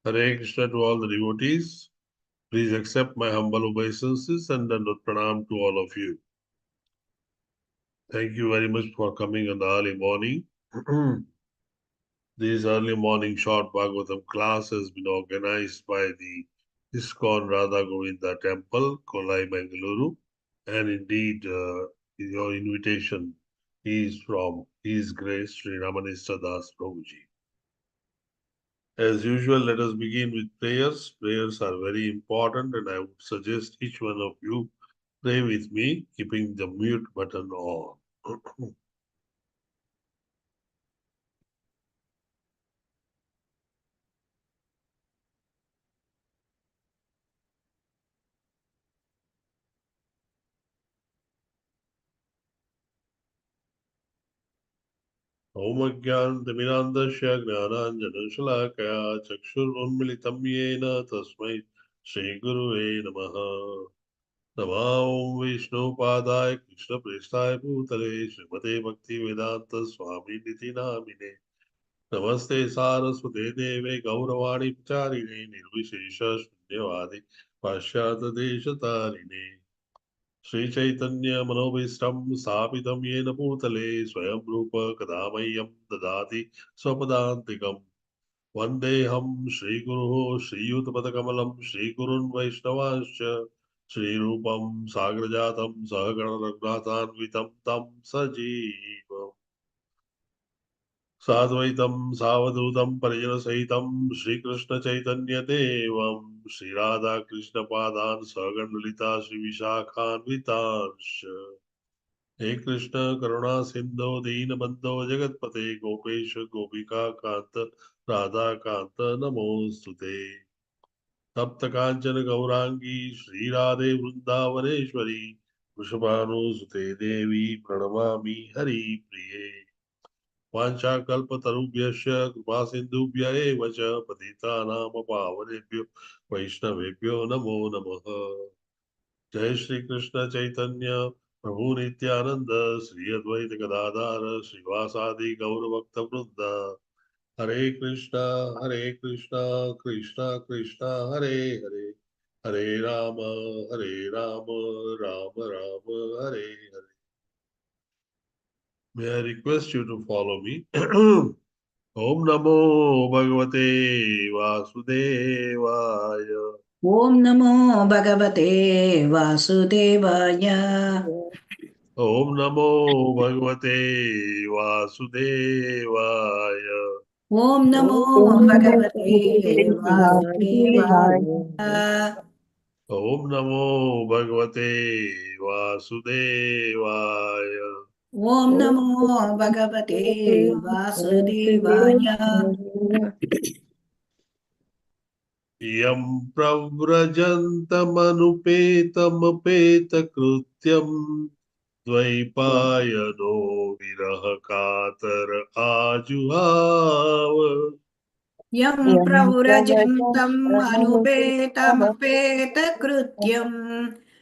Hare Krishna to all the devotees. Please accept my humble obeisances and Dandavata pranam to all of you. Thank you very much for coming in the early morning. This early morning short Bhagavatam class has been organized by the ISKCON Radha Govinda Temple, Kolai, Bengaluru. And indeed, your invitation is from His Grace Sri Ramanista Das Prabhuji. As usual, let us begin with prayers. Prayers are very important, and I would suggest each one of you pray with me, keeping the mute button on. Om Ajnanatimirandasya Gnananjanashalakaya Chakshurunmilitam Yena Tasmai Shri Guruve Namaha. Namo Vishnu Padaya Krishna Prestaya Bhutale Srimate Bhakti Vedanta Swami Niti Namine Namaste Saraswate Deve Gauravani Pacharine Nirvishesha Shunyavadi Pashyata Deshatarine Sri Chaitanya Manobhistam Sapitam Yena Bhutale Swayam Rupa Kadamayam Dadati Swapadantikam Vandeham Shri Guru Shri Yutapadakamalam Shri Gurun Vaishnavascha Shri Rupam Sagrajatam Sahagana Raghunathanvitam Tam Sajivam Sadvaitam Savadutam Parijana Sahitam Shri Krishna Chaitanya Devam Shri Radha Krishna Padan Sagan Lita Shri Vishakhanvitansh He Krishna Karuna Sindhu Deenabandho Jagatpate Gopesha Gopika Kanta Radha Kanta Namostute Tapta Kanchana Gaurangi Shri Radhe Vrindavaneshwari Vrishabhanu Sute Devi Pranamami Hari Priye Vancha Kalpa Tarubhyasya Kripa Sindhubhya Eva Cha Patita Nama Pavanebhyo Vaishnavebhyo Namo Namaha Jai Shri Krishna Chaitanya Prabhu Nityananda Sri Advaita Gadadhara Srivasadi Gauravakta Vrinda Hare Krishna Krishna Krishna Hare Hare Hare Rama Rama Rama Hare Hare. May I request you to follow me? Om Namo Bhagavate Vasudevaya. Om Namo Bhagavate Vasudevaya. Om Namo Bhagavate Vasudevaya. Om Namo Bhagavate Vasudevaya. Om Namo Bhagavate Vasudevaya. Om Namo Bhagavate Vasudevaya. Yam pravrajantamapeta Dvaipayano Virahakatar Ajuhava. Yam pravrajantam anupetamapeta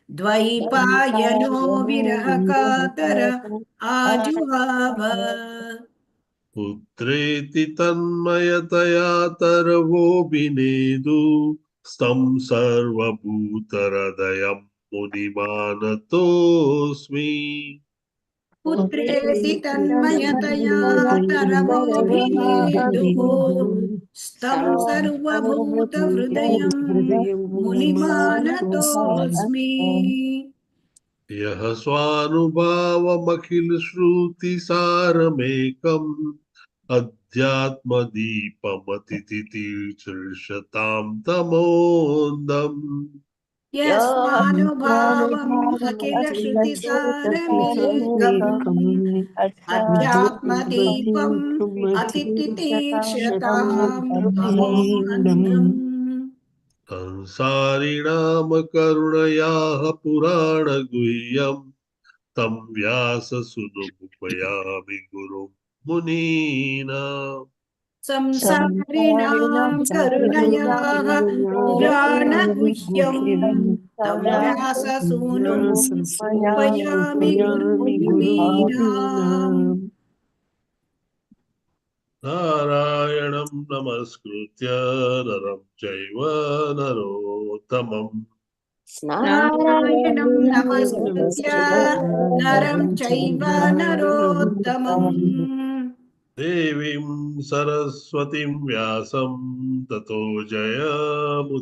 Dvaipayano virahakatara ajuhava. Putreti tanmayataya tarvo binedu Stam sarva bhutaradayam munimanatosmi. Putreti tanmayataya taravoभिनेदुः स्तं सर्वभूतहृदयं मुनिमानतोऽस्मि. Yaha svanubhavamakil shruti saramekam Adhyatma deepamatitir chirshatam tamondam. यस्मानुभावम् अखिलश्रुतिसारमेकम् अध्यात्मदीपम् अतितितीक्ष्यताम् तमोऽन्धम्. Sansarinam karunayah purana guhyam Tam vyasa sunupayami guru munina. संसारिणां करुणयाः पुराणगुह्यम् तं व्याससूनुम् उपयामि गुरुमुनीनाम्. नारायणं नमस्कृत्य नरं चैव नरोत्तमम् नारायणं नमस्कृत्य नरं चैव नरोत्तमम् देवीं सरस्वतीं व्यासं ततो जयमुदीरये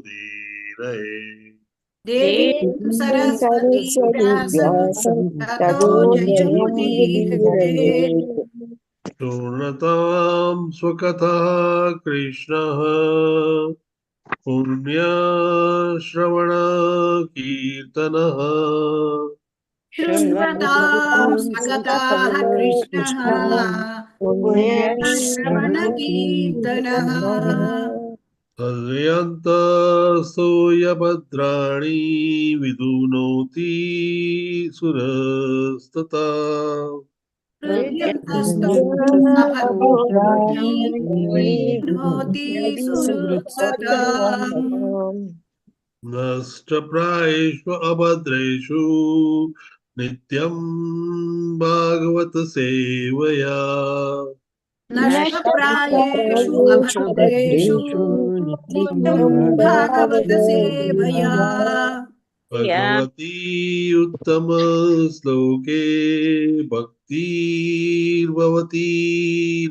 देवीं सरस्वती व्यासं ततो जयमुदीरये शृण्वतां स्वकथः कृष्णः पुण्यश्रवणकीर्तनः शृण्वतां स्वकथाः कृष्णः पुण्यश्रवणकीर्तनः पर्यन्तस्तूयभद्राणि विदुनोति सुरस्तथा हृद्यन्तस्तौ भद्राणि विनोति सुहृत्सताम् नष्टप्रायेषु अभद्रेषु नित्यं भागवत सेवया नष्टप्रायेषु अभद्रेषु नित्यं भागवत सेवया भगवती उत्तम श्लोके भक्तिर्भवती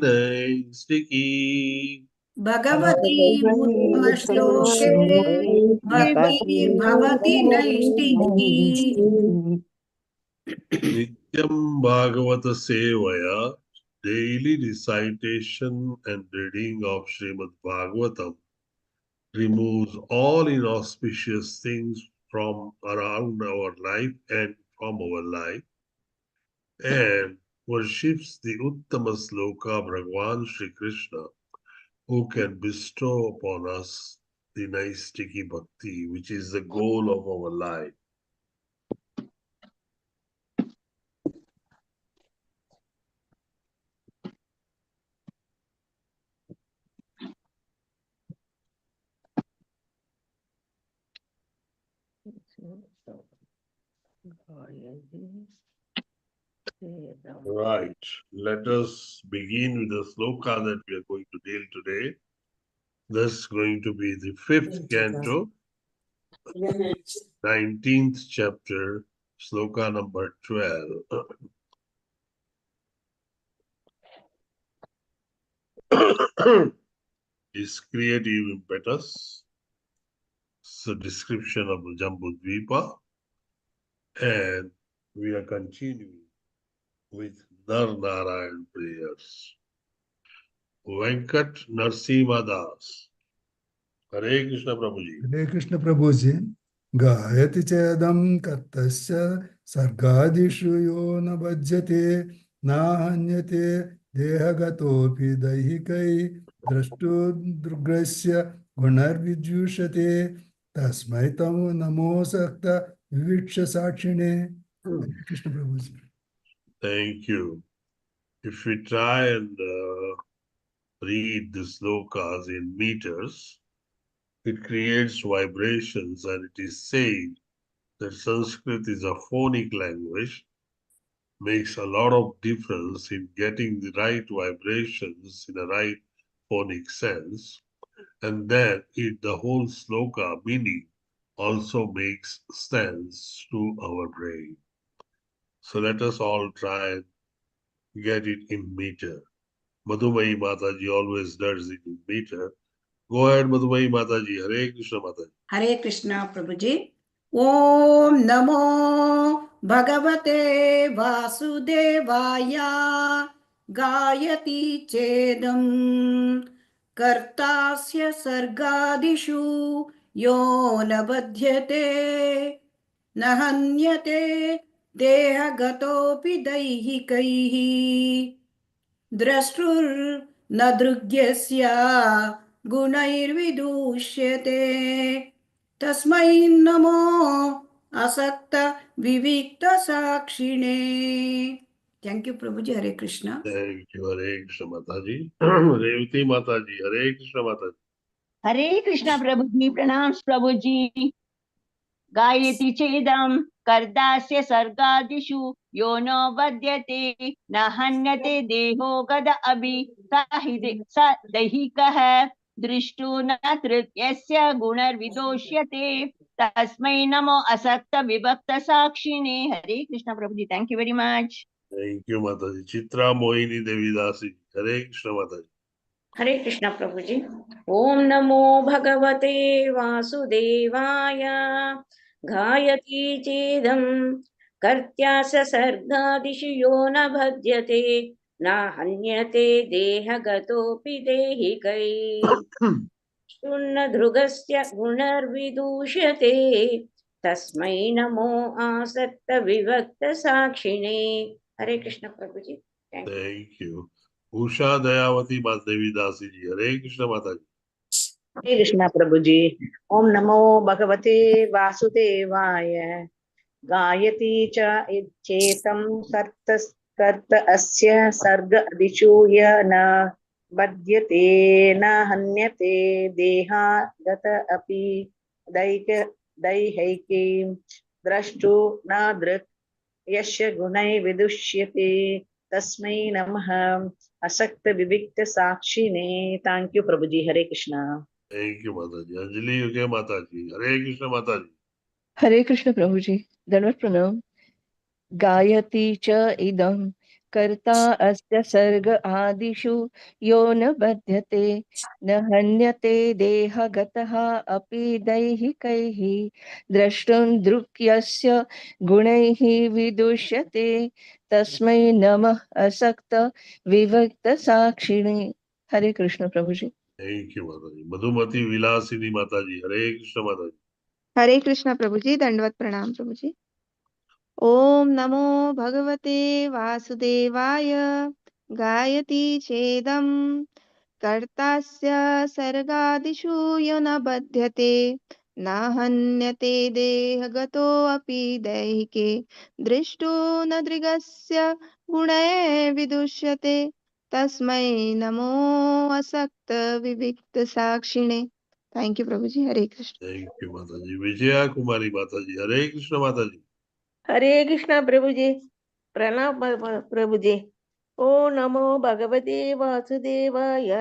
नैष्टिकी भगवती उत्तमश्लोके भक्तिर्भवति नैष्टिकी नित्यं भागवत सेवया daily recitation and reading of Srimad Bhagavatam removes all inauspicious things from around our life and from our life and worships the Uttama Sloka Bhagavan Sri Krishna, who can bestow upon us the Naistiki Bhakti, which is the goal of our life. Right. Let us begin with the sloka that we are going to deal today. That's going to be the 5th canto, 19th chapter, sloka number 12. Is creative impetus. It's a description of the Jambudvipa. And we are continuing with Nar Narayan prayers. Venkat Narsimha Das. Hare Krishna Prabhuji. Hare Krishna Prabhuji. Gayati chedam kartasya sargadishu yo na bhajyate nahanyate dehagatopi dahikai drashtu drugrasya gunar vijushate tasmai tamu namo sakta viviksha sakshine. Hare Krishna Prabhuji. Thank you. If we try and read the slokas in meters, it creates vibrations, and it is said that Sanskrit is a phonic language, makes a lot of difference in getting the right vibrations in a right phonic sense, and then the whole sloka meaning also makes sense to our brain. So let us all try and get it in meter. Madhumayi Mataji always does it in meter. Go ahead, Madhumayi Mataji. Hare Krishna Mataji. Hare Krishna प्रभुजी ओम नमो भगवते वासुदेवाय गायति चेदं कर्तास्य सर्गादिषु यो न बध्यते न हन्यते देहगतोऽपि दैहिकैः द्रष्टुर्न दृग्यस्य गुणैर्विदुष्यते तस्मै नमो असक्त विविक्त साक्षिणे. Thank you, Prabhuji. Hare Krishna. Thank you, Hare Krishna Mataji. Revati Mataji, Hare Krishna Mataji. Hare Krishna प्रभु जी प्रणाम प्रभु जी गायति चेदम कर्दास्य सर्गादिषु यो नो वद्यते न हन्यते देहो गद अभि स दैहिकः दृष्टो न तृतीयस्य गुणर्विदोष्यते तस्मै नमो असक्त विभक्त साक्षिणे. हरे कृष्ण प्रभुजी. Thank you very much. Thank you, Mataji. Chitra Mohini Devidasi. Hare Krishna, Mataji. Hare Krishna प्रभु जी. ओम नमो भगवते वासुदेवाय. गायति चेदं कर्त्यास सर्गादिषु यो न भज्यते न हन्यते देहगतोऽपि देहिकै शून्य ध्रुगस्य गुणर्विदूष्यते तस्मै नमो आसक्त विभक्त साक्षिणे. हरे कृष्ण प्रभु ji. Thank you. Usha Dayavati Devidasi. Hare Krishna, Mataji. Hare Krishna प्रभु जी. ओम नमो भगवते वासुदेवाय. गायति च इच्छेतं कर्त अस्य सर्ग दिशु य न बध्यते न हन्यते देहागत अपि दैहैके द्रष्टु न दृक् यस्य गुणै विदुष्यते तस्मै नमः असक्त विविक्त साक्षिणे. Thank you Prabhu ji. Hare Krishna. Thank you, Mataji. Anjali Yuge Mataji. Hare Krishna, Mataji. Hare Krishna प्रभु जी. दंडवत प्रणाम. गायति च इदं कर्ता अस्य सर्ग आदिषु यो न बध्यते न हन्यते देहगतः अपि दैहिकैः द्रष्टुं दृक्यस्य गुणैः विदुष्यते तस्मै नमः असक्त विभक्त साक्षिणे. हरे कृष्ण प्रभु ji. Thank you, Mataji. Madhumati Vilasini Mataji. Hare Krishna, Mataji. Hare Krishna प्रभु जी. दंडवत प्रणाम प्रभु जी. ओम नमो भगवते वासुदेवाय. गायति चेदं कर्तास्य सर्गादिषु यो न बध्यते न हन्यते देहगतो अपि दैहिके दृष्टो न दृगस्य गुणै विदुष्यते तस्मै नमो असक्त विविक्त साक्षिणे. Thank you Prabhu ji. Hare Krishna. Thank you, Mataji. Vijaya Kumari Mataji. Hare Krishna, Mataji. Hare Krishna प्रभु जी. प्रणाम प्रभु जी. ओ नमो भगवते वासुदेवाय.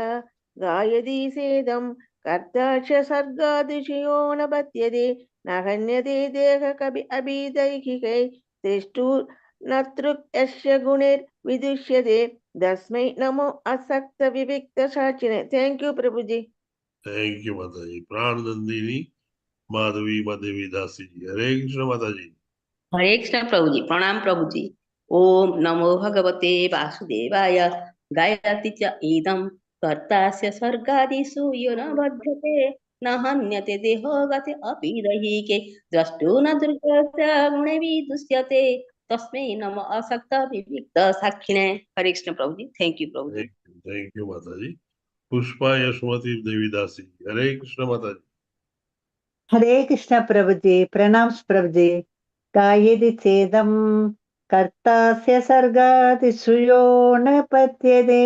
गायति सेदं कर्ता च सर्गादिषु यो न बध्यते न हन्यते देह कपि अभिदैहिकै दृष्टु न तृक् यस्य गुणैर्विदुष्यते तस्मै नमो असक्त विविक्त साक्षिणे. Thank you Prabhu ji. Thank you, Mataji. Pranandini Madhavi Madhavi Dasi. Hare Krishna, Mataji. Hare Krishna प्रभु जी. प्रणाम प्रभु जी. ओम नमो भगवते वासुदेवाय. गायति च इदं कर्तास्य स्वर्गादिषु यो न बध्यते न हन्यते देहो गते अपि दैहिके द्रष्टो न दुर्गस्य गुणे विदुष्यते तस्मै नमः असक्त विविक्त साक्षिणे. हरे कृष्ण प्रभु ji. Thank you Prabhu ji. Thank you, Mataji. Pushpa Yashwati Devi Dasi. Hare Krishna, Mataji. Hare Krishna प्रभु जी. प्रणाम प्रभु जी. गायति चेदं कर्तास्य सर्गादिषु यो न पद्यते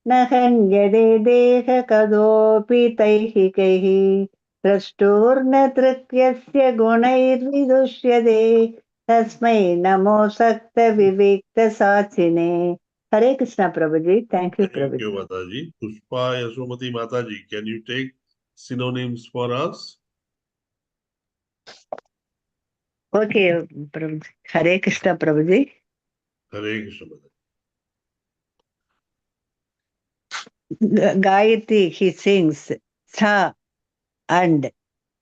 न हन्यते देहकदोऽपि दैहिकैः द्रष्टुर्न तृतीयस्य गुणैर्विदुष्यते तस्मै नमो सक्त विविक्त साचिने. हरे कृष्ण प्रभु ji. Thank you Thank Prabhu you, ji. Mataji. Pushpa Yashwati Mataji. Can you take synonyms for us? Okay Prabhu ji. Hare Krishna Prabhu ji. Hare Krishna, Mataji. Gayatri, he sings, Sa and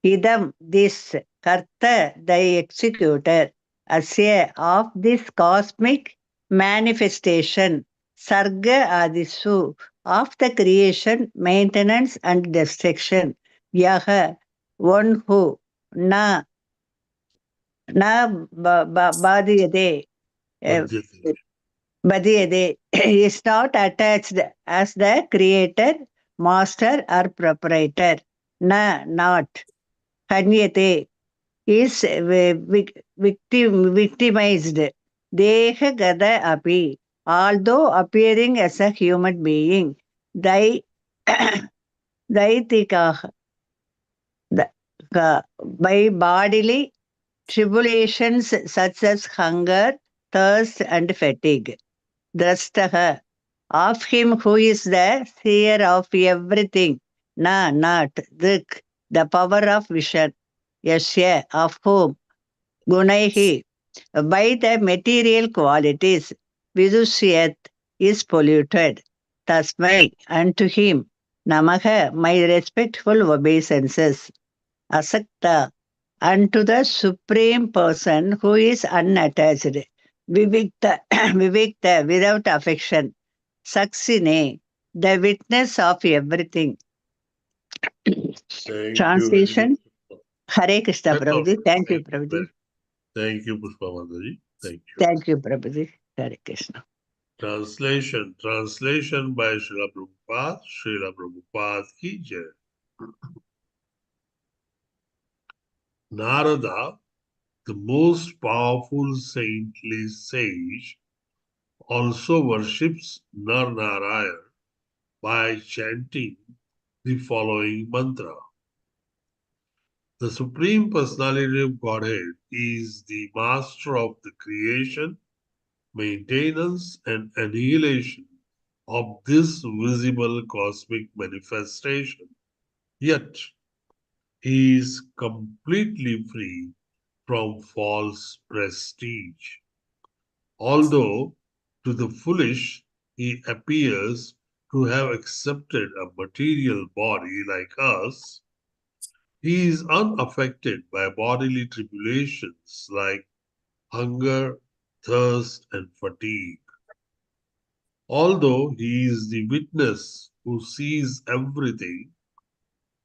Idam, this, Karta, the executor, Asya, of this cosmic manifestation, Sarga Adisu, of the creation, maintenance and destruction, Yaha, one who, Badiyade, Madhyate. Badiyade, is not attached as the creator, master or proprietor. Not. Hanyate is victimized. Deha gada api, although appearing as a human being. Daitika, by bodily tribulations such as hunger, thirst and fatigue. Drastaha, of him who is the seer of everything. Na, not, Drik, the power of vision. Yashya, of whom. Gunaihi, by the material qualities. Vidushyat is polluted. Tasmai, unto him. Namaha, my respectful obeisances. Asakta, unto the Supreme Person who is unattached. Vivikta, Vivikta, without affection. Saksine, the witness of everything. Thank you very Translation. much. Hare Krishna, That's all. Prabhuji. Thank you, Thank you, Prabhuji. thank you, Pushpa Mataji. Thank you. Thank you, Prabhuji. Hare Krishna. Translation. Translation by Srila Prabhupada. Srila Prabhupada ki jai. Narada, the most powerful saintly sage, also worships Narnarayan by chanting the following mantra. The Supreme Personality of Godhead is the master of the creation, maintenance, and annihilation of this visible cosmic manifestation. Yet, he is completely free from false prestige. Although to the foolish he appears to have accepted a material body like us, he is unaffected by bodily tribulations like hunger, thirst, and fatigue. Although he is the witness who sees everything,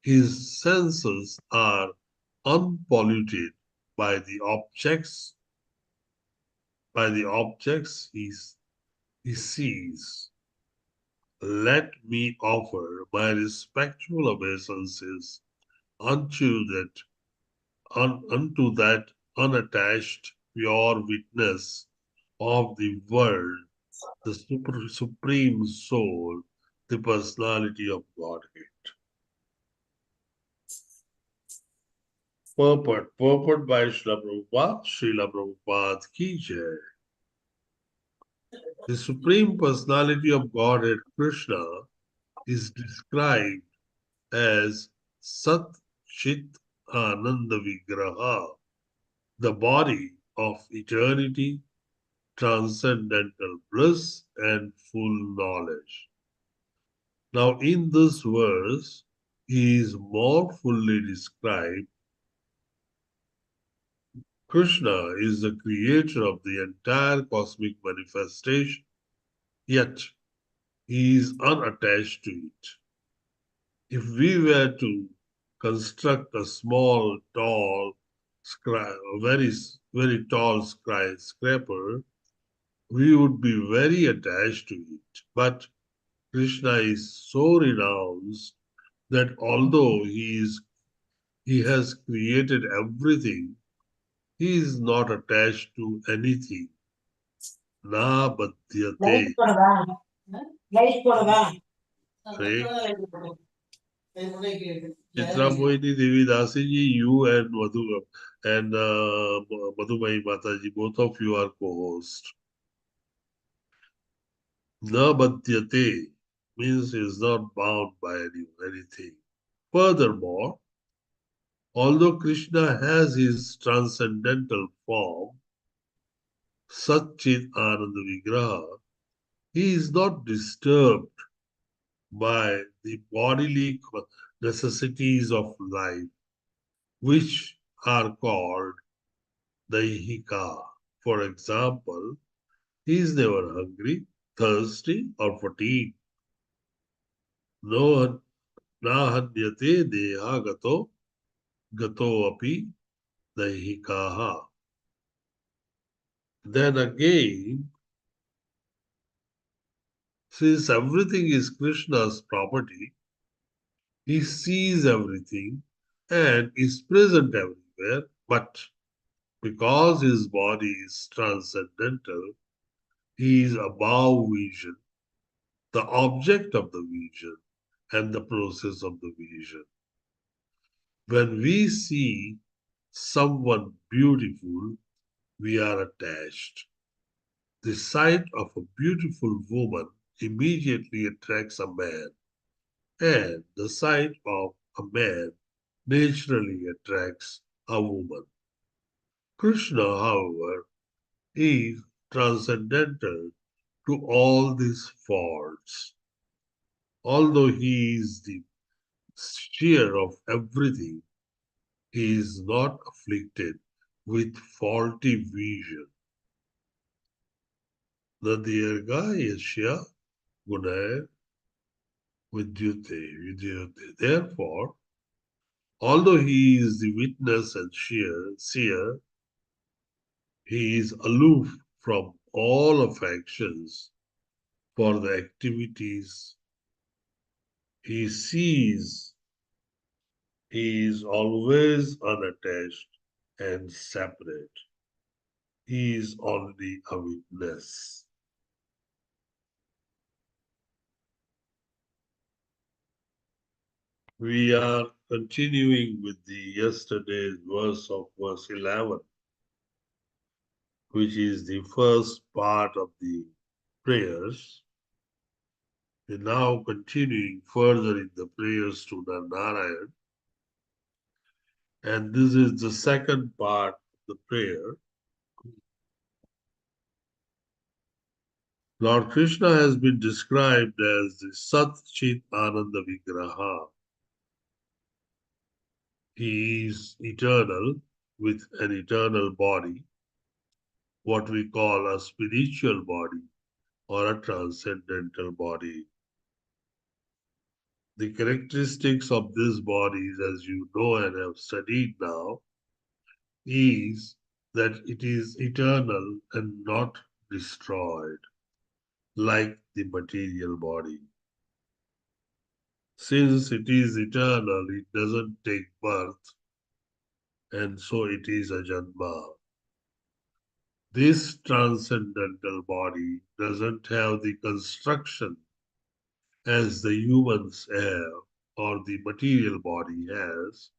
his senses are unpolluted by the objects he sees. Let me offer my respectful obeisances unto that unattached, pure witness of the world, the supreme soul, the personality of Godhead. Purport by Srila Prabhupada ki jai. The Supreme Personality of Godhead Krishna is described as Sat Chit Ananda Vigraha, the body of eternity, transcendental bliss, and full knowledge. Now, in this verse, he is more fully described. Krishna is the creator of the entire cosmic manifestation, yet he is unattached to it. If we were to construct a small, very tall skyscraper, we would be very attached to it. But Krishna is so renounced that although he has created everything, he is not attached to anything. Na badhyate. Chitra Moini Devi Dasiji, you and Madhumai Mataji, both of you are co-host. Na badhyate means he is not bound by anything. Furthermore, although Krishna has his transcendental form, Satchit Ananda Vigraha, he is not disturbed by the bodily necessities of life, which are called daihika. For example, he is never hungry, thirsty, or fatigued. No nahanyate deha gato api daihikaha. Then again, since everything is Krishna's property, he sees everything and is present everywhere, but because his body is transcendental, he is above vision, the object of the vision, and the process of the vision. When we see someone beautiful, we are attached. The sight of a beautiful woman immediately attracts a man, and the sight of a man naturally attracts a woman. Krishna, however, is transcendental to all these faults. Although he is the sphere of everything, he is not afflicted with faulty vision. Nadirga Yashya Gunaya Vidyute. Therefore, although he is the witness and seer, he is aloof from all affections for the activities he sees. He is always unattached and separate. He is only a witness. We are continuing with the yesterday's verse 11, which is the first part of the prayers. We're now continuing further in the prayers to Narayan. And this is the second part of the prayer. Lord Krishna has been described as the Sat Chit Ananda Vigraha. He is eternal with an eternal body, what we call a spiritual body or a transcendental body. The characteristics of this body, as you know and have studied now, is that it is eternal and not destroyed, like the material body. Since it is eternal, it doesn't take birth, and so it is a janma. This transcendental body doesn't have the construction as the humans have or the material body has,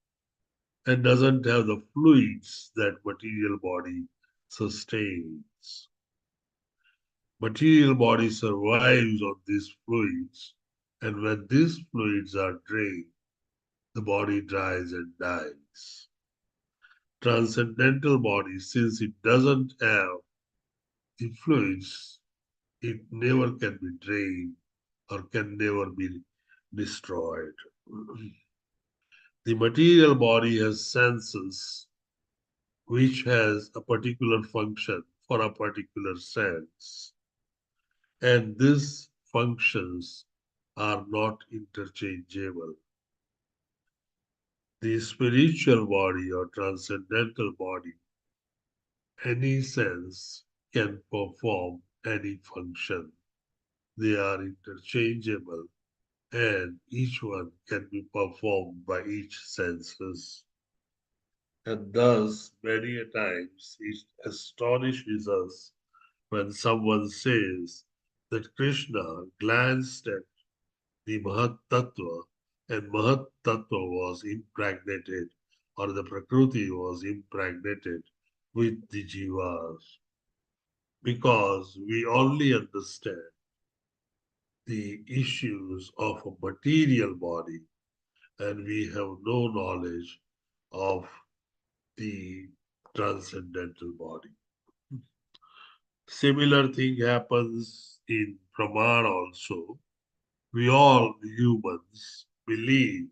and doesn't have the fluids that material body sustains. Material body survives on these fluids, and when these fluids are drained, the body dries and dies. Transcendental body, since it doesn't have the fluids, it never can be drained or can never be destroyed. The material body has senses which has a particular function for a particular sense, and these functions are not interchangeable. The spiritual body or transcendental body, any sense can perform any function. They are interchangeable and each one can be performed by each senses. And thus, many a times, it astonishes us when someone says that Krishna glanced at the Mahat Tattva and Mahat Tattva was impregnated or the Prakriti was impregnated with the Jivas. Because we only understand the issues of a material body and we have no knowledge of the transcendental body. Similar thing happens in Pramana also. We all humans believe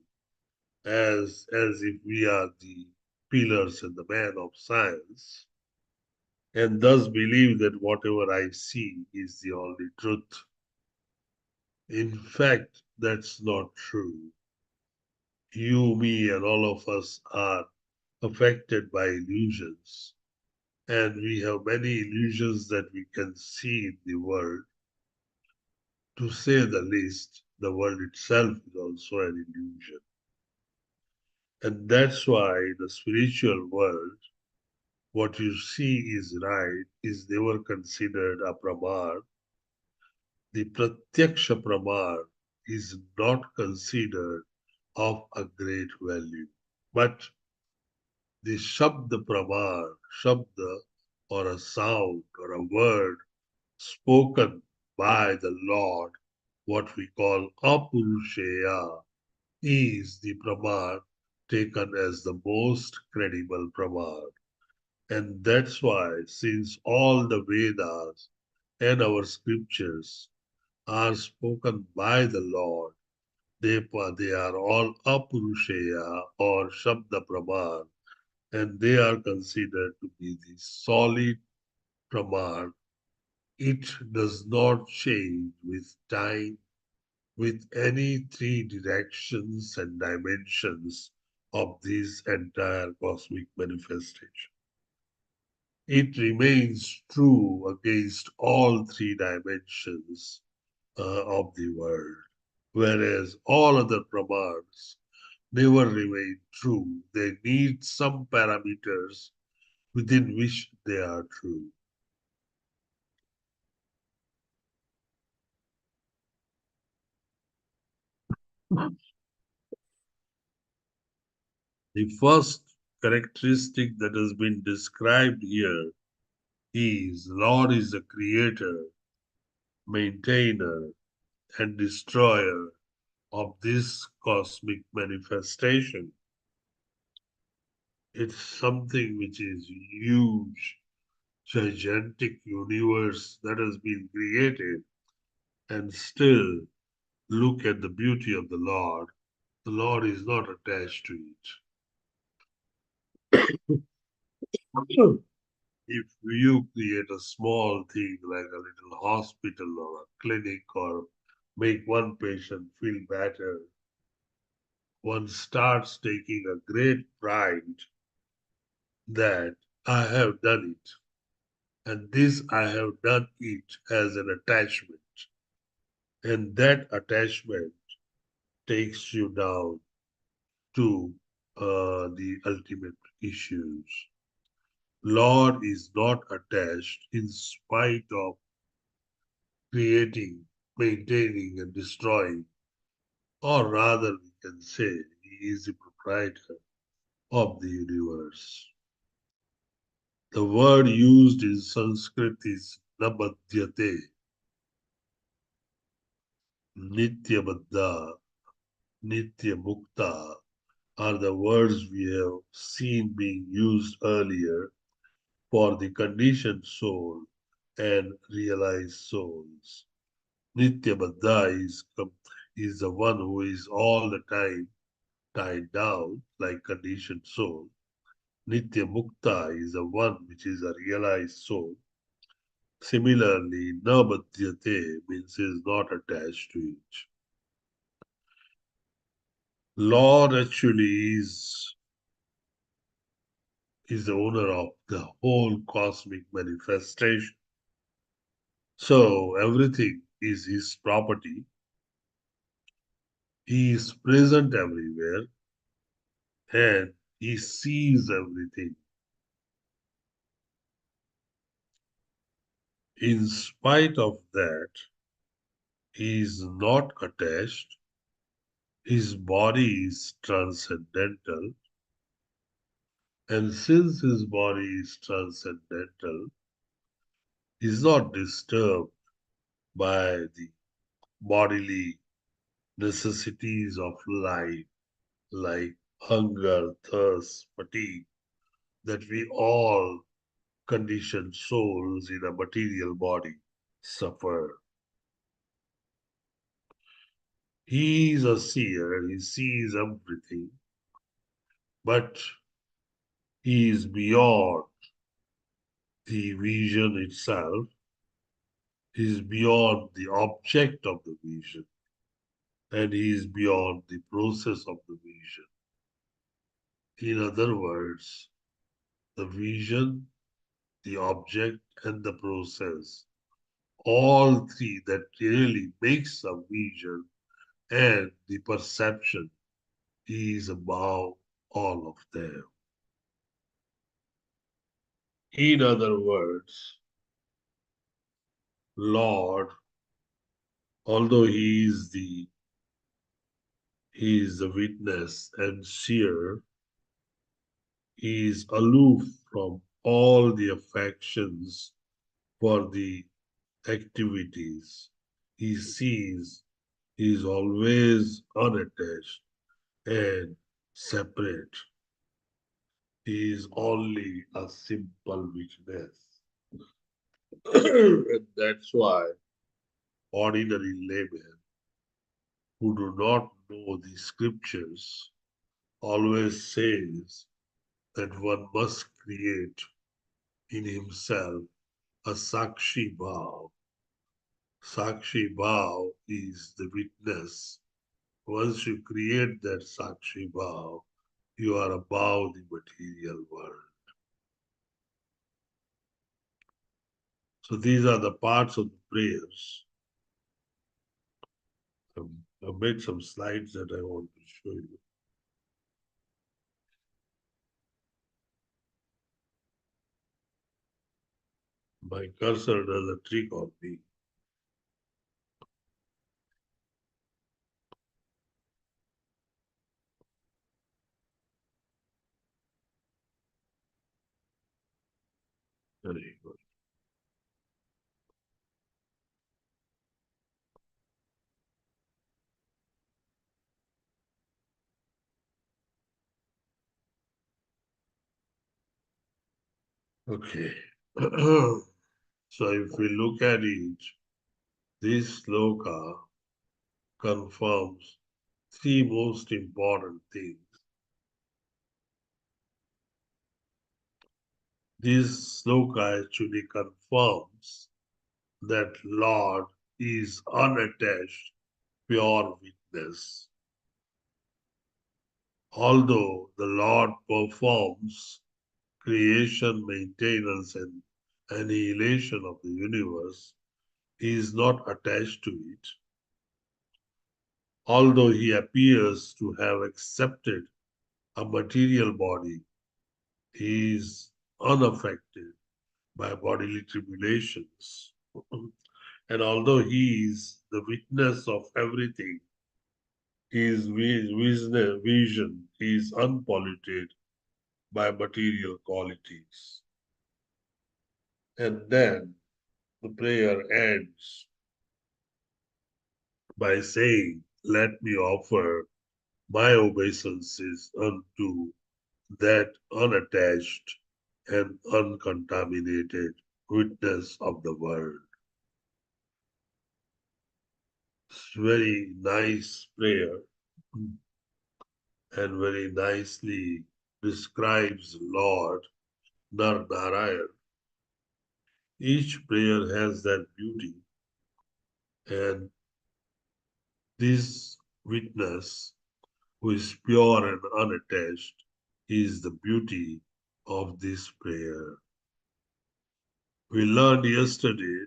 as if we are the pillars and the man of science, and thus believe that whatever I see is the only truth. In fact, that's not true. You, me, and all of us are affected by illusions. And we have many illusions that we can see in the world. To say the least, the world itself is also an illusion. And that's why the spiritual world, what you see is right, is never considered a pramar. The pratyaksha pramar is not considered of a great value. But the shabda pramar, shabda or a sound or a word spoken by the Lord, what we call Apurusheya, is the Pramad taken as the most credible Pramad. And that's why, since all the Vedas and our scriptures are spoken by the Lord, they are all Apurusheya or Shabda Pramad, and they are considered to be the solid Pramad. It does not change with time, with any three directions and dimensions of this entire cosmic manifestation. It remains true against all three dimensions of the world, whereas all other pramans never remain true. They need some parameters within which they are true. The first characteristic that has been described here is Lord is the creator, maintainer, and destroyer of this cosmic manifestation. It's something which is huge, gigantic universe that has been created, and still look at the beauty of the Lord. The Lord is not attached to it. If you create a small thing like a little hospital or a clinic or make one patient feel better, one starts taking a great pride that I have done it. And this I have done it as an attachment. And that attachment takes you down to the ultimate issues. Lord is not attached in spite of creating, maintaining, and destroying, or rather, we can say he is the proprietor of the universe. The word used in Sanskrit is nabhadyate, nityabadda, nityamukta are the words we have seen being used earlier for the conditioned soul and realized souls. Nityabadda is the one who is all the time tied down like conditioned soul. Nitya Mukta is the one which is a realized soul. Similarly, Nabhadyate means is not attached to it. Lord actually is the owner of the whole cosmic manifestation. So everything is his property. He is present everywhere and he sees everything. In spite of that, he is not attached. His body is transcendental. And since his body is transcendental, he is not disturbed by the bodily necessities of life, like hunger, thirst, fatigue, that we all conditioned souls in a material body suffer. He is a seer, he sees everything, but he is beyond the vision itself, he is beyond the object of the vision, and he is beyond the process of the vision. In other words, the vision, the object, and the process, all three that really makes a vision and the perception, is above all of them. In other words, Lord, although he is the witness and seer, he is aloof from all the affections for the activities. He sees he is always unattached and separate. He is only a simple witness. And that's why ordinary laymen who do not know the scriptures always says that one must create in himself a Sakshi Bhav. Sakshi Bhav is the witness. Once you create that Sakshi Bhav, you are above the material world. So these are the parts of the prayers. I've made some slides that I want to show you. My cursor does a trick on me. Very good. Okay. So if we look at it, this sloka confirms three most important things. This sloka actually confirms that Lord is unattached, pure witness. Although the Lord performs creation, maintenance, and annihilation of the universe, he is not attached to it. Although he appears to have accepted a material body, he is unaffected by bodily tribulations. And although he is the witness of everything, his vision is unpolluted by material qualities. And then the prayer ends by saying, let me offer my obeisances unto that unattached and uncontaminated witness of the world. It's very nice prayer and very nicely describes Lord Narayan. Each prayer has that beauty, and this witness, who is pure and unattached, is the beauty of this prayer. We learned yesterday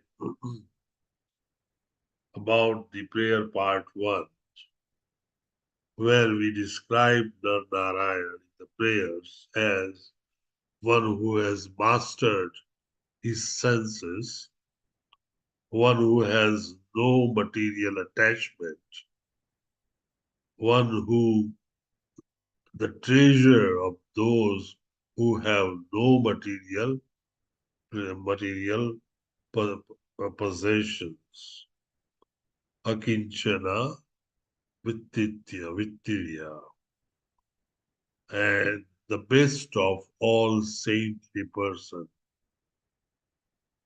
about the prayer part 1, where we described Narayan in the prayers as one who has mastered his senses, one who has no material attachment, one who, the treasure of those who have no material possessions. Akinchana Vittirya, and the best of all saintly person,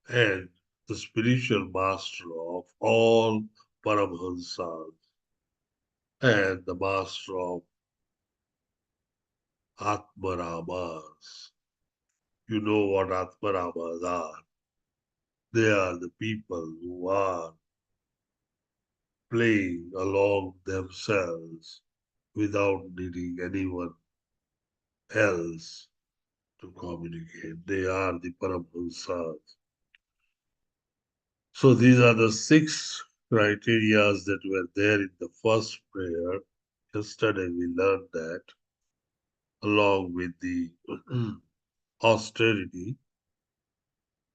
and the spiritual master of all Paramhansas, and the master of Atmaramas. You know what Atmaramas are. They are the people who are playing along themselves without needing anyone else to communicate. They are the Paramhansas. So these are the 6 criteria that were there in the first prayer. Yesterday we learned that, along with the austerity.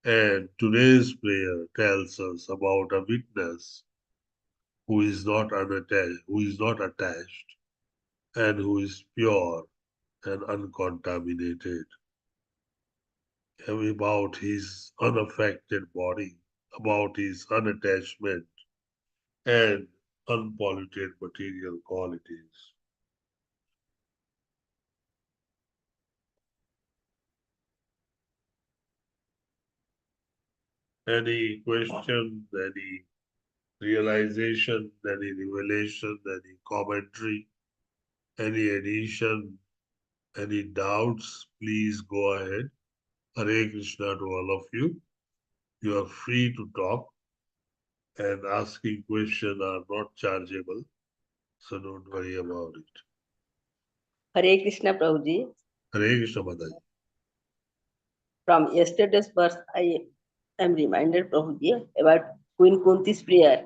And today's prayer tells us about a witness who is not attached, and who is pure and uncontaminated, about his unaffected body. about his unattachment and unpolluted material qualities. Any question, any realization, any revelation, any commentary, any addition, any doubts, please go ahead. Hare Krishna to all of you. You are free to talk, and asking questions are not chargeable, so don't worry about it. Hare Krishna Prabhuji. Hare Krishna Mataji. From yesterday's verse, I am reminded, Prabhuji, about Queen Kunti's prayer.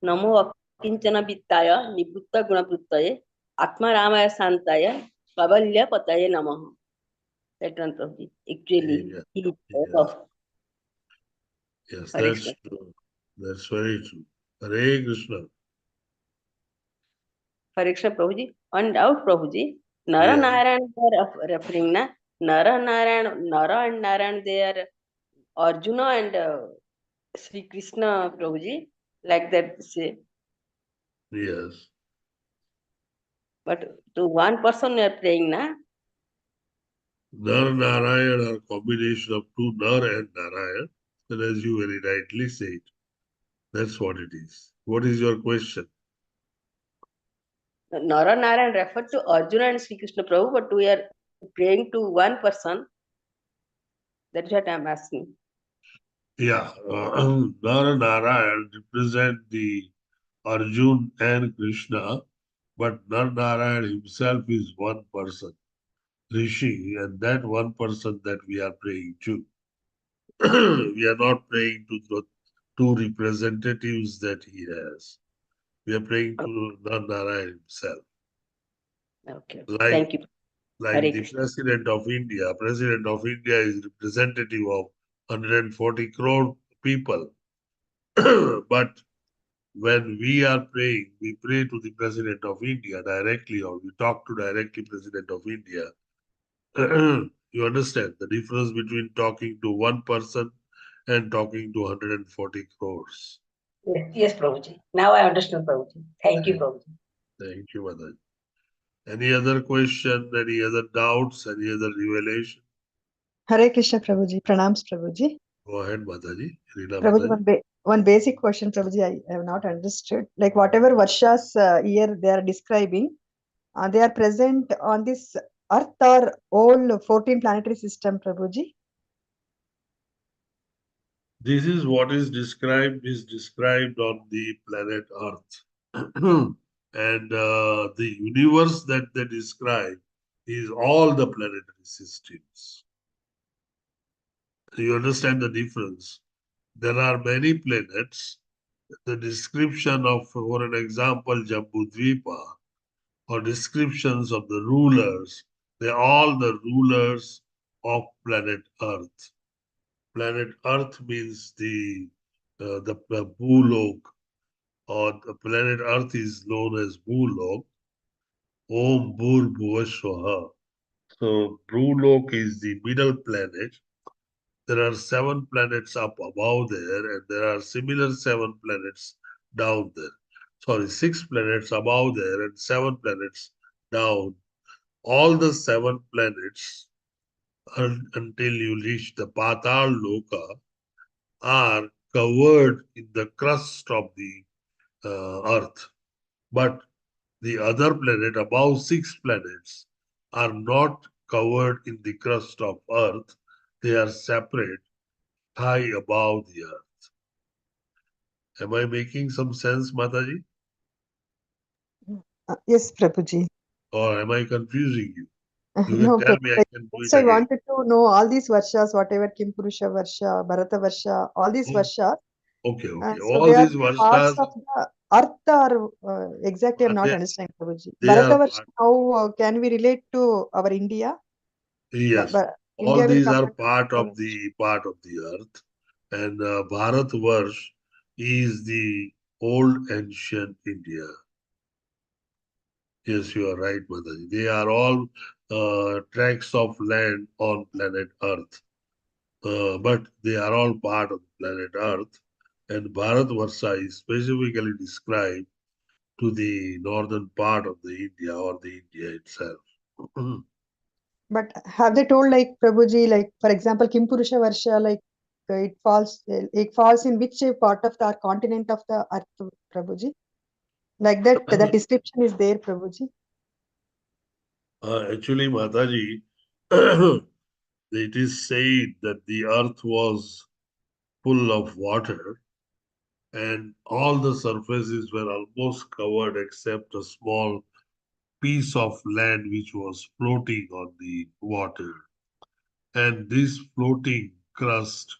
Namo akinchana vittaya nibutta gunapruttaye atma ramaya santaya kavalya pataye namaha. That one, Prabhuji. Actually, Yeah. he is Yeah. of Yes, Hare that's Krishna. true. That's very true. Hare Krishna. Hare Krishna Prabhuji. On doubt, Prabhuji, Nara Yeah. Narayan they are referring na Nara Narayan, Nara and Narayan they are Arjuna and Sri Krishna Prabhuji, like that say. Yes. But to one person you are praying na. Nar Narayan are combination of two Nar and Narayan. And as you very rightly said, that's what it is. What is your question? Nara Narayan referred to Arjuna and Sri Krishna Prabhu, but we are praying to one person. That's what I am asking. Yeah. Nar Narayan represent the Arjun and Krishna, but Nar Narayan himself is one person, Rishi, and that one person that we are praying to. We are not praying to the two representatives that he has. We are praying to Narayan himself. Okay. Like, Thank you. like Hare the Krishna. President of India. President of India is representative of 140 crore people. But when we are praying, we pray to the President of India directly, or we talk to directly President of India. You understand the difference between talking to one person and talking to 140 crores. Yes, Prabhuji. Now I understand, Prabhuji. Thank you, Prabhuji. Thank you, Mataji. Any other question, any other doubts, any other revelation? Hare Krishna Prabhuji, pranams Prabhuji. Go ahead, Mataji. Rina Prabhuji, Mataji. one basic question, Prabhuji, I have not understood. Like whatever Varshas here they are describing, they are present on this Earth or all 14 planetary system, Prabhuji? This is what is described on the planet Earth. And the universe that they describe is all the planetary systems. You understand the difference? There are many planets. The description of, for an example, Jambudvipa, or descriptions of the rulers, they're all the rulers of planet Earth. Planet Earth means the Bhulok, or the planet Earth is known as Bhulok. Om Bhur Bhuvaswaha. So Bhulok is the middle planet. There are 7 planets up above there, and there are similar 7 planets down there. Sorry, 6 planets above there and 7 planets down. All the 7 planets until you reach the Patal Loka are covered in the crust of the Earth. But the other planet, above 6 planets, are not covered in the crust of Earth. They are separate, high above the Earth. Am I making some sense, Mataji? Yes, Prabhuji. Or am I confusing you? You can No, tell me, I Prabhuji. can do Just it I again. wanted to know all these Varshas, whatever Kimpurusha Varsha, Bharata Varsha, all these Varshas. Okay. So All they are these parts Varshas, of the Earth or exactly I'm not they, understanding, Prabhuji. they are Bharata Varsha, part. how can we relate to our India? Yes, all India will these come are under Bharata part of the earth, and Bharatvarsh is the old ancient India. Yes, you are right, Mataji. They are all tracts of land on planet Earth, but they are all part of planet Earth. and Bharatvarsha is specifically described to the northern part of the India or the India itself. But have they told like Prabhuji, like for example, Kim Purusha Varsha, like it falls in which part of the continent of the earth, Prabhuji? Like that, the description is there, Prabhuji. Actually, Mataji, it is said that the earth was full of water and all the surfaces were almost covered except a small piece of land which was floating on the water. And this floating crust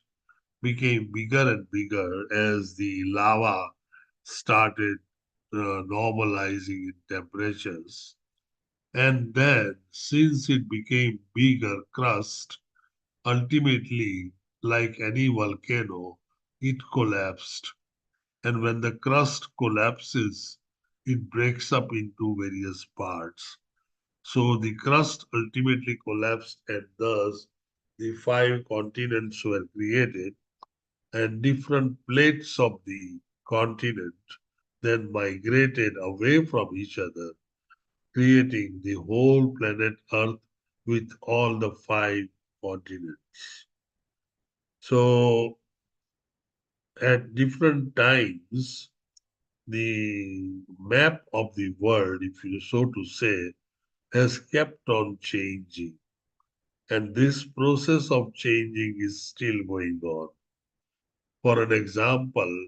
became bigger and bigger as the lava started normalizing in temperatures. And then, since it became bigger crust, ultimately, like any volcano, it collapsed. And when the crust collapses, it breaks up into various parts. So the crust ultimately collapsed, and thus the five continents were created, and different plates of the continent then migrated away from each other, creating the whole planet Earth with all the five continents. So at different times, the map of the world, if you so to say, has kept on changing. And this process of changing is still going on. For an example,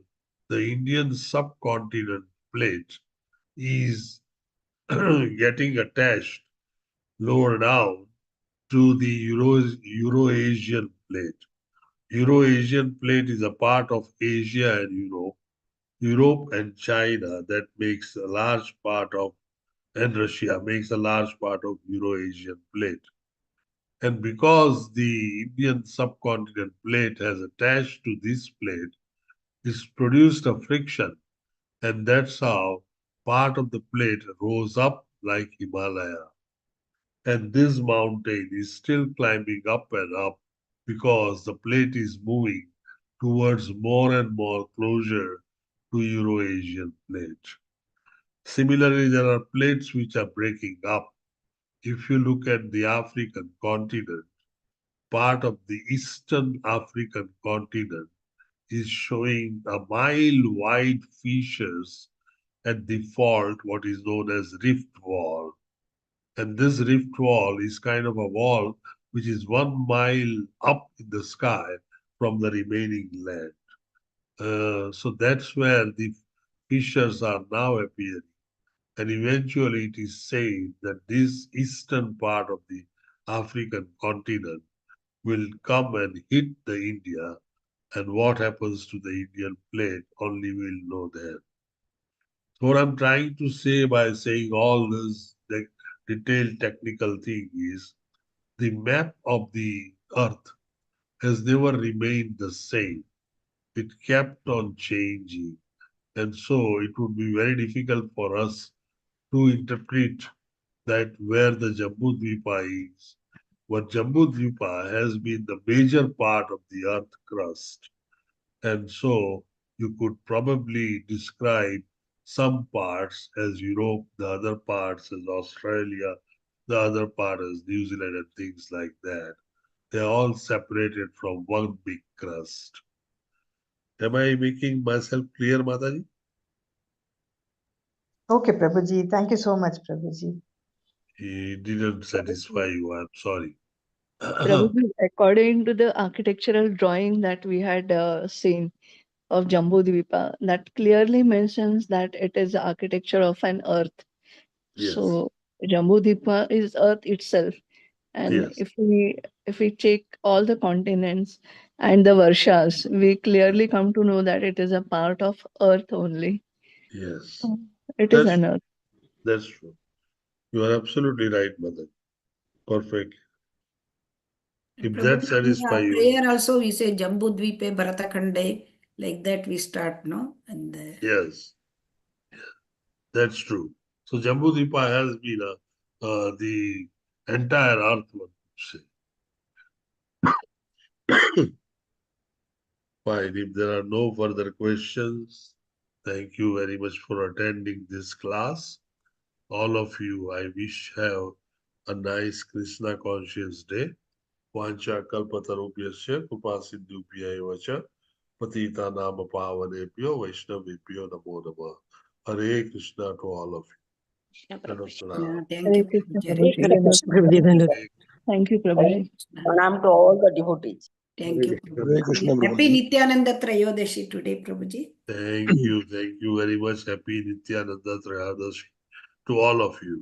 the Indian subcontinent plate is getting attached lower down to the Eurasian plate. Eurasian plate is a part of Asia and Europe. Europe and China that makes a large part of, and Russia makes a large part of Eurasian plate. And because the Indian subcontinent plate has attached to this plate, it's produced a friction, and that's how part of the plate rose up like Himalaya. And this mountain is still climbing up and up because the plate is moving towards more and more closure to Eurasian plate. Similarly, there are plates which are breaking up. If you look at the African continent, part of the eastern African continent is showing a mile-wide fissures at the fault, what is known as rift wall. And this rift wall is kind of a wall which is 1 mile up in the sky from the remaining land. So that's where the fissures are now appearing. And eventually it is said that this eastern part of the African continent will come and hit the India, and what happens to the Indian plate only we'll know then. So what I'm trying to say by saying all this detailed technical thing is the map of the earth has never remained the same. It kept on changing. And so it would be very difficult for us to interpret that where the Jambudvipa is. But Jambudvipa has been the major part of the earth crust. And so you could probably describe some parts as Europe, the other parts as Australia, the other part as New Zealand and things like that. They're all separated from one big crust. Am I making myself clear, Mataji? Okay, Prabhuji. Thank you so much, Prabhuji. It didn't satisfy you. I'm sorry. Prabhuji, according to the architectural drawing that we had seen of Jambudvipa, that clearly mentions that it is the architecture of an earth. Yes. So Jambudvipa is earth itself. And Yes. if we check all the continents and the varshas, we clearly come to know that it is a part of earth only. Yes. So it is an earth. That's true. You are absolutely right, Mother. Perfect. If that satisfies you. Prayer also we say Jambudvipe Bharatakhande, like that we start, no? And yes, that's true. So Jambudvipa has been the entire earth, one could say. Fine. If there are no further questions, thank you very much for attending this class. All of you, I wish have a nice Krishna conscious day. Vancha kalpatarubhyasya kupasidhyubhya vacha patita nama pavanebhyo vaishnavebhyo namo namah. Hare Krishna to all of you. Krishna Prabhuji. Thank Hare you, Krishna Prabhuji. Prabhuji. Prabhuji. Thank you, Prabhuji. Pranam to all the devotees. Thank you, Hare Krishna, Prabhuji. Happy Prabhuji. Nityananda Trayodashi today, Prabhuji. Thank you very much. Happy Nityananda Trayadashi to all of you.